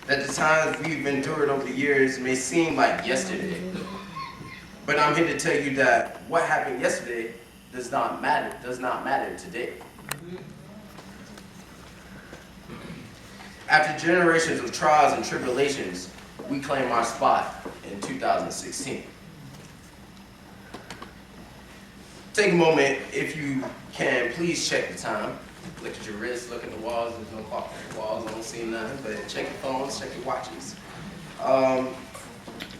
that the times we've endured over the years may seem like yesterday. But I'm here to tell you that what happened yesterday does not matter today. After generations of trials and tribulations, we claim our spot in 2016. Take a moment, if you can, please check the time. Look at your wrist, look at the walls. There's no clock on the walls, I don't see nothing, but check your phones, check your watches.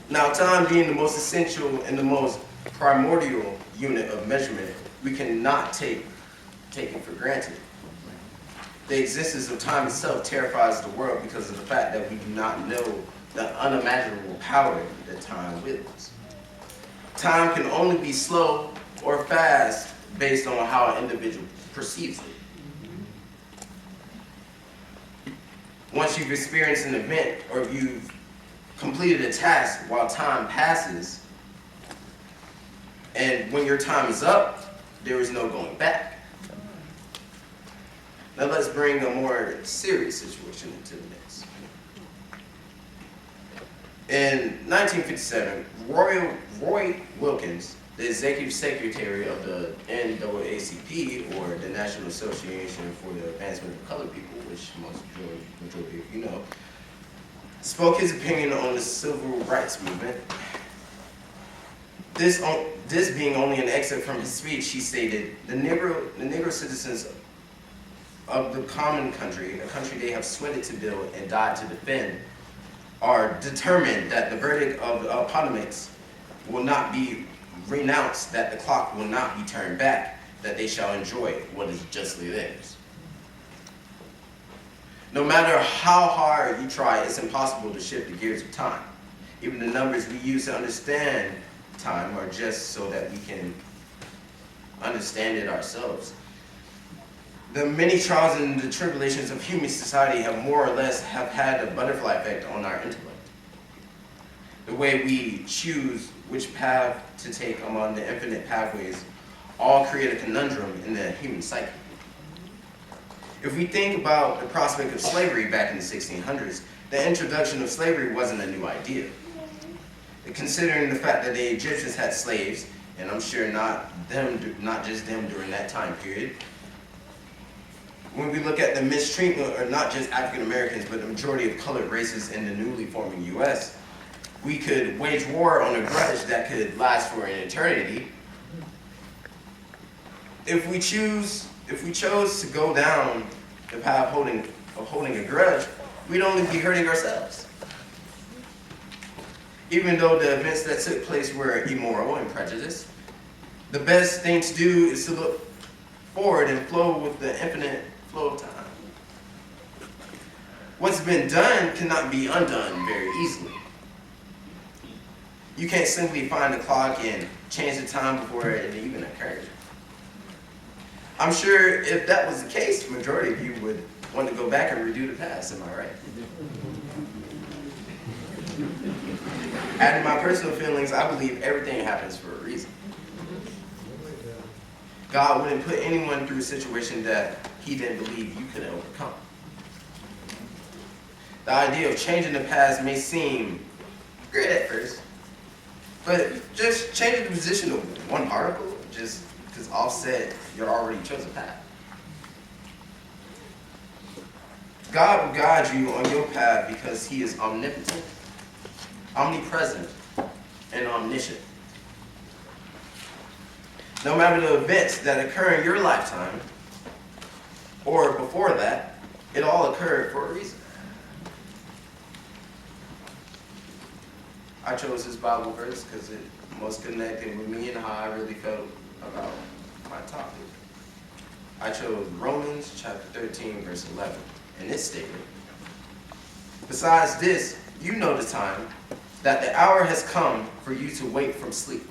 Now, time being the most essential and the most primordial unit of measurement, we cannot take it for granted. The existence of time itself terrifies the world because of the fact that we do not know the unimaginable power that time wields. Time can only be slow or fast based on how an individual perceives it. Once you've experienced an event or you've completed a task while time passes, and when your time is up, there is no going back. Now let's bring a more serious situation into the mix. In 1957, Roy Wilkins, the executive secretary of the NAACP, or the National Association for the Advancement of Colored People, which majority of you know, spoke his opinion on the civil rights movement. This being only an excerpt from his speech, he stated, the Negro citizens of the common country, a country they have sweated to build and died to defend, are determined that the verdict of the Appomattox will not be renounced, that the clock will not be turned back, that they shall enjoy what is justly theirs. No matter how hard you try, it's impossible to shift the gears of time. Even the numbers we use to understand time are just so that we can understand it ourselves. The many trials and the tribulations of human society have more or less had a butterfly effect on our intellect. The way we choose which path to take among the infinite pathways all create a conundrum in the human psyche. If we think about the prospect of slavery back in the 1600s, the introduction of slavery wasn't a new idea. Considering the fact that the Egyptians had slaves, and I'm sure not just them during that time period, when we look at the mistreatment of not just African Americans, but the majority of colored races in the newly forming U.S., we could wage war on a grudge that could last for an eternity. If we chose to go down the path of holding a grudge, we'd only be hurting ourselves. Even though the events that took place were immoral and prejudiced, the best thing to do is to look forward and flow with the infinite flow of time. What's been done cannot be undone very easily. You can't simply find the clock and change the time before it even occurs. I'm sure if that was the case, the majority of you would want to go back and redo the past, am I right? Adding my personal feelings, I believe everything happens for a reason. God wouldn't put anyone through a situation that he didn't believe you could overcome. The idea of changing the past may seem great at first, but just changing the position of one particle, just because offset your already chosen path. God will guide you on your path because he is omnipotent, omnipresent, and omniscient. No matter the events that occur in your lifetime, or before that, it all occurred for a reason. I chose this Bible verse because it most connected with me and how I really felt about my topic. I chose Romans chapter 13, verse 11, and it stated, "Besides this, you know the time, that the hour has come for you to wake from sleep.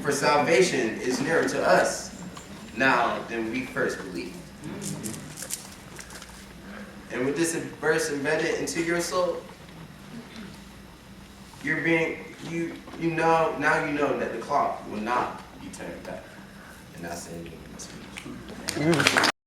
For salvation is nearer to us now than we first believed." And with this verse embedded into your soul, you know that the clock will not be turned back. And that's the end of the speech.